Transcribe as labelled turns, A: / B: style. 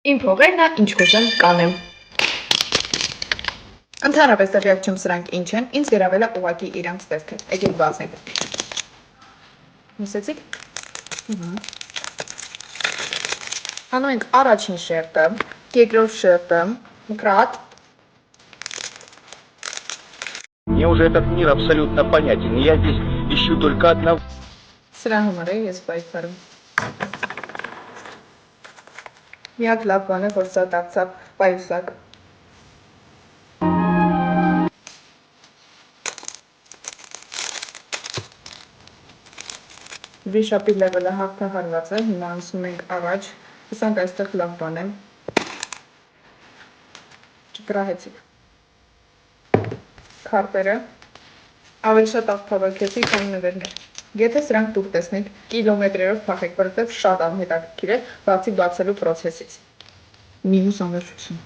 A: Իմ փողերն է, ինչ կուզեմ կանեմ։ Ընդհանրապես տեղյակ չեմ սրանք ինչ են, ինձ գրավել է ուղղակի իրանց տեսքը։ Եկեք բացենք։ Լսեցիք։ Անում ենք առաջին շերտը, երկրորդ շերտը, մկրատ։
B: Мне уже этот мир абсолютно понятен. Я здесь ищу только одного.
A: Սրա համար է ես պայքարում։ Միակ լավ բանը, որ սա դարձավ պայուսակ։ Վիշապի լևելը հաղթահարված է, հիմա անցնում ենք առաջ, հսանք այստեղ լավ բան է։ Չկրահեցիք։ Քարտերը, ավելի շատ աղբավակեցի, քան նվերներ։ Եթե սրանք դուք տեսնեք, կիլոմետրերով փախեք, որովհետև շատ անհետաքրքիր է, բացի բացելու պրոցեսից։ Մինուս անվերջություն։